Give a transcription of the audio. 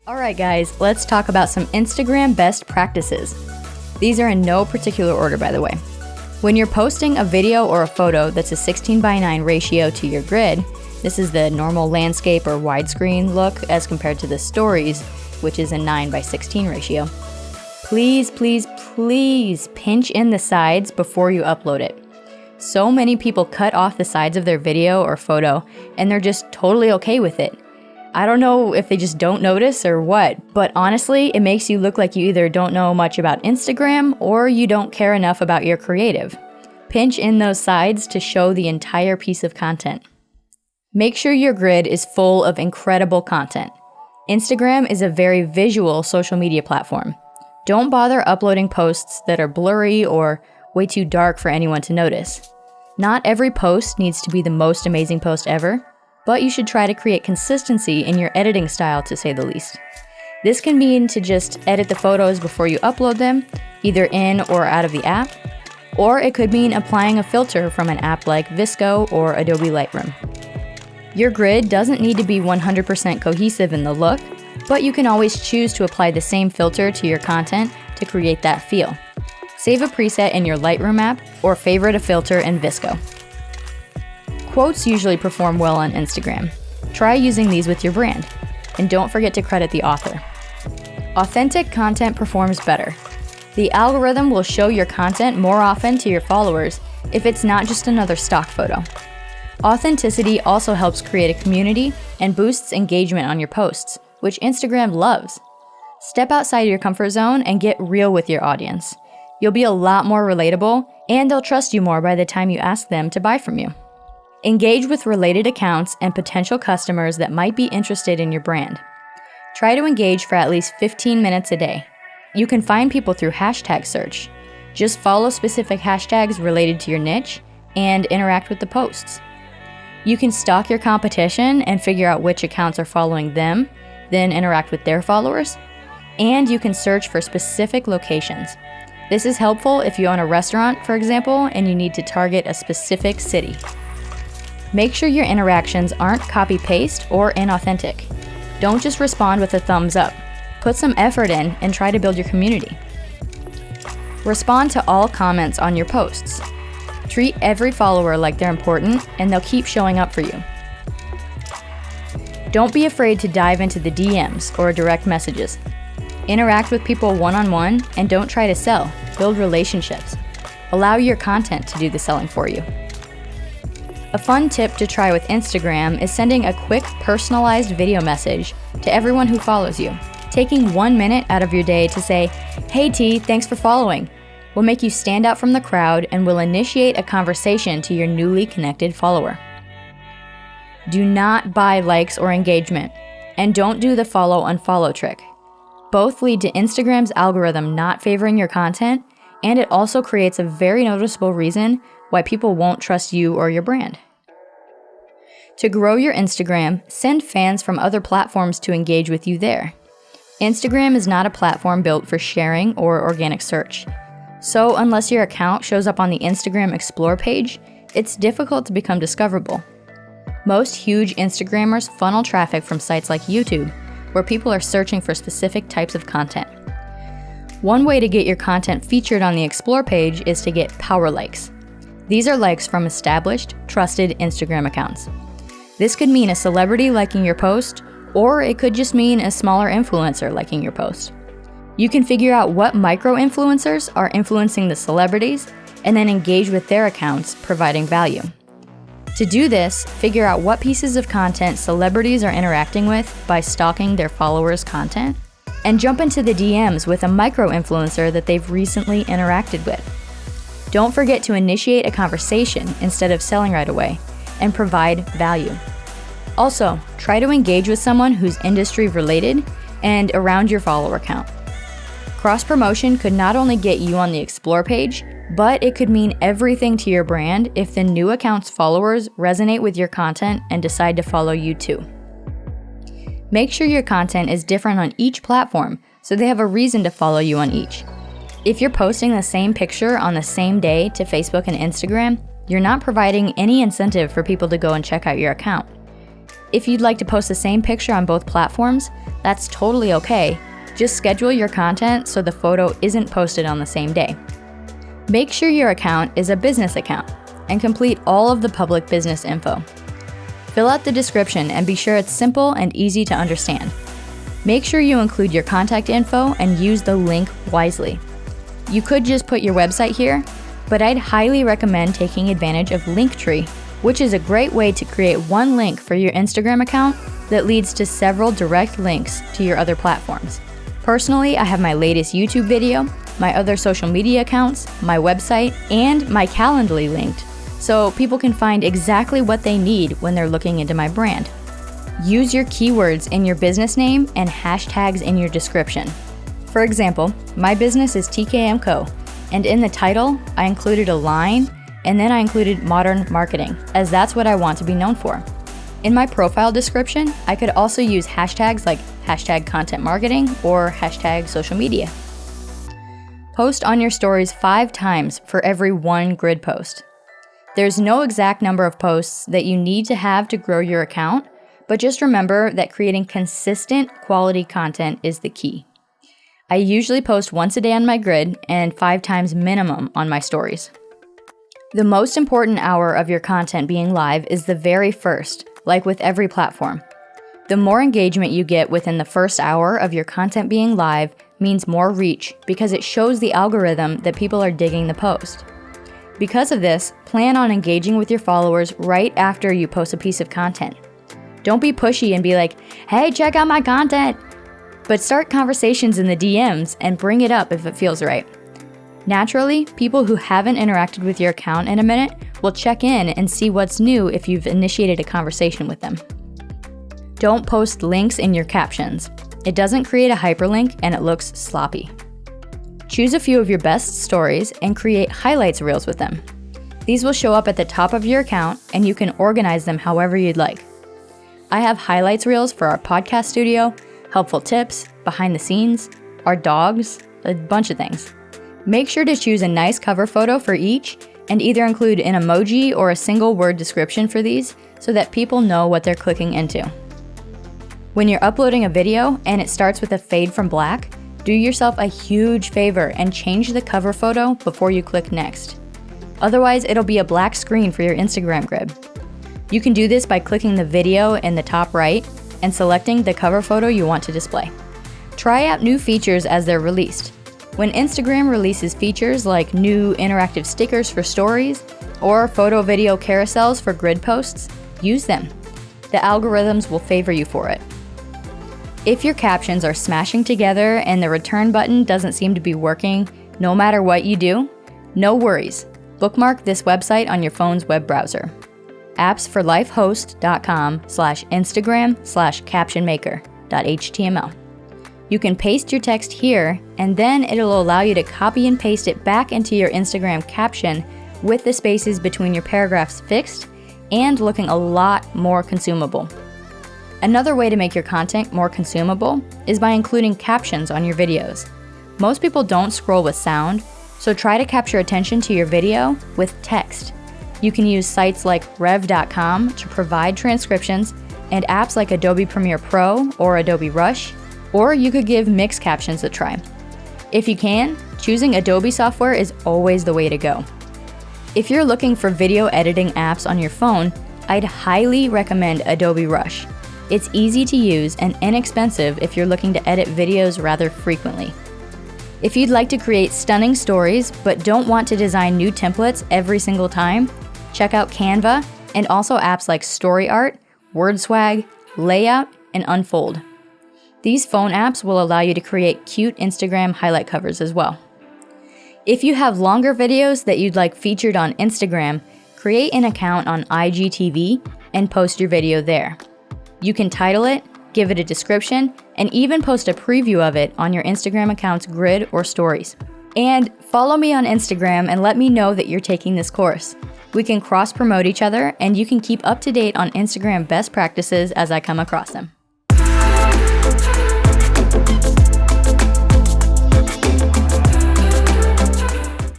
Alright guys, let's talk about some Instagram best practices. These are in no particular order, by the way. When you're posting a video or a photo that's a 16:9 ratio to your grid, this is the normal landscape or widescreen look as compared to the stories, which is a 9:16 ratio. Please, please, please pinch in the sides before you upload it. So many people cut off the sides of their video or photo, and they're just totally okay with it. I don't know if they just don't notice or what, but honestly, it makes you look like you either don't know much about Instagram or you don't care enough about your creative. Pinch in those sides to show the entire piece of content. Make sure your grid is full of incredible content. Instagram is a very visual social media platform. Don't bother uploading posts that are blurry or way too dark for anyone to notice. Not every post needs to be the most amazing post ever, but you should try to create consistency in your editing style, to say the least. This can mean to just edit the photos before you upload them, either in or out of the app, or it could mean applying a filter from an app like Visco or Adobe Lightroom. Your grid doesn't need to be 100% cohesive in the look, but you can always choose to apply the same filter to your content to create that feel. Save a preset in your Lightroom app or favorite a filter in Visco. Quotes usually perform well on Instagram. Try using these with your brand. And don't forget to credit the author. Authentic content performs better. The algorithm will show your content more often to your followers if it's not just another stock photo. Authenticity also helps create a community and boosts engagement on your posts, which Instagram loves. Step outside your comfort zone and get real with your audience. You'll be a lot more relatable, and they'll trust you more by the time you ask them to buy from you. Engage with related accounts and potential customers that might be interested in your brand. Try to engage for at least 15 minutes a day. You can find people through hashtag search. Just follow specific hashtags related to your niche and interact with the posts. You can stalk your competition and figure out which accounts are following them, then interact with their followers. And you can search for specific locations. This is helpful if you own a restaurant, for example, and you need to target a specific city. Make sure your interactions aren't copy-paste or inauthentic. Don't just respond with a thumbs up. Put some effort in and try to build your community. Respond to all comments on your posts. Treat every follower like they're important, and they'll keep showing up for you. Don't be afraid to dive into the DMs or direct messages. Interact with people one-on-one and don't try to sell. Build relationships. Allow your content to do the selling for you. A fun tip to try with Instagram is sending a quick personalized video message to everyone who follows you. Taking 1 minute out of your day to say, "Hey T, thanks for following," will make you stand out from the crowd and will initiate a conversation to your newly connected follower. Do not buy likes or engagement, and don't do the follow-unfollow trick. Both lead to Instagram's algorithm not favoring your content, and it also creates a very noticeable reason why people won't trust you or your brand. To grow your Instagram, send fans from other platforms to engage with you there. Instagram is not a platform built for sharing or organic search. So unless your account shows up on the Instagram Explore page, it's difficult to become discoverable. Most huge Instagrammers funnel traffic from sites like YouTube, where people are searching for specific types of content. One way to get your content featured on the Explore page is to get power likes. These are likes from established, trusted Instagram accounts. This could mean a celebrity liking your post, or it could just mean a smaller influencer liking your post. You can figure out what micro-influencers are influencing the celebrities, and then engage with their accounts, providing value. To do this, figure out what pieces of content celebrities are interacting with by stalking their followers' content, and jump into the DMs with a micro-influencer that they've recently interacted with. Don't forget to initiate a conversation instead of selling right away, and provide value. Also, try to engage with someone who's industry related and around your follower count. Cross-promotion could not only get you on the Explore page, but it could mean everything to your brand if the new account's followers resonate with your content and decide to follow you too. Make sure your content is different on each platform so they have a reason to follow you on each. If you're posting the same picture on the same day to Facebook and Instagram, you're not providing any incentive for people to go and check out your account. If you'd like to post the same picture on both platforms, that's totally okay. Just schedule your content so the photo isn't posted on the same day. Make sure your account is a business account and complete all of the public business info. Fill out the description and be sure it's simple and easy to understand. Make sure you include your contact info and use the link wisely. You could just put your website here, but I'd highly recommend taking advantage of Linktree, which is a great way to create one link for your Instagram account that leads to several direct links to your other platforms. Personally, I have my latest YouTube video, my other social media accounts, my website, and my Calendly linked, so people can find exactly what they need when they're looking into my brand. Use your keywords in your business name and hashtags in your description. For example, my business is TKM Co., and in the title, I included a line, and then I included modern marketing, as that's what I want to be known for. In my profile description, I could also use hashtags like hashtag content marketing or hashtag social media. Post on your stories 5 times for every 1 grid post. There's no exact number of posts that you need to have to grow your account, but just remember that creating consistent quality content is the key. I usually post once a day on my grid and 5 times minimum on my stories. The most important hour of your content being live is the very first, like with every platform. The more engagement you get within the first hour of your content being live means more reach because it shows the algorithm that people are digging the post. Because of this, plan on engaging with your followers right after you post a piece of content. Don't be pushy and be like, hey, check out my content, but start conversations in the DMs and bring it up if it feels right. Naturally, people who haven't interacted with your account in a minute will check in and see what's new if you've initiated a conversation with them. Don't post links in your captions. It doesn't create a hyperlink and it looks sloppy. Choose a few of your best stories and create highlights reels with them. These will show up at the top of your account and you can organize them however you'd like. I have highlights reels for our podcast studio, helpful tips, behind the scenes, our dogs, a bunch of things. Make sure to choose a nice cover photo for each and either include an emoji or a single word description for these so that people know what they're clicking into. When you're uploading a video and it starts with a fade from black, do yourself a huge favor and change the cover photo before you click next. Otherwise, it'll be a black screen for your Instagram grid. You can do this by clicking the video in the top right and selecting the cover photo you want to display. Try out new features as they're released. When Instagram releases features like new interactive stickers for stories or photo video carousels for grid posts, use them. The algorithms will favor you for it. If your captions are smashing together and the return button doesn't seem to be working no matter what you do, no worries. Bookmark this website on your phone's web browser. appsforlifehost.com/Instagram/captionmaker.html. You can paste your text here, and then it'll allow you to copy and paste it back into your Instagram caption with the spaces between your paragraphs fixed and looking a lot more consumable. Another way to make your content more consumable is by including captions on your videos. Most people don't scroll with sound, so try to capture attention to your video with text. You can use sites like rev.com to provide transcriptions and apps like Adobe Premiere Pro or Adobe Rush, or you could give mixed captions a try. If you can, choosing Adobe software is always the way to go. If you're looking for video editing apps on your phone, I'd highly recommend Adobe Rush. It's easy to use and inexpensive if you're looking to edit videos rather frequently. If you'd like to create stunning stories but don't want to design new templates every single time, check out Canva and also apps like StoryArt, WordSwag, Layout, and Unfold. These phone apps will allow you to create cute Instagram highlight covers as well. If you have longer videos that you'd like featured on Instagram, create an account on IGTV and post your video there. You can title it, give it a description, and even post a preview of it on your Instagram account's grid or stories. And follow me on Instagram and let me know that you're taking this course. We can cross-promote each other and you can keep up to date on Instagram best practices as I come across them.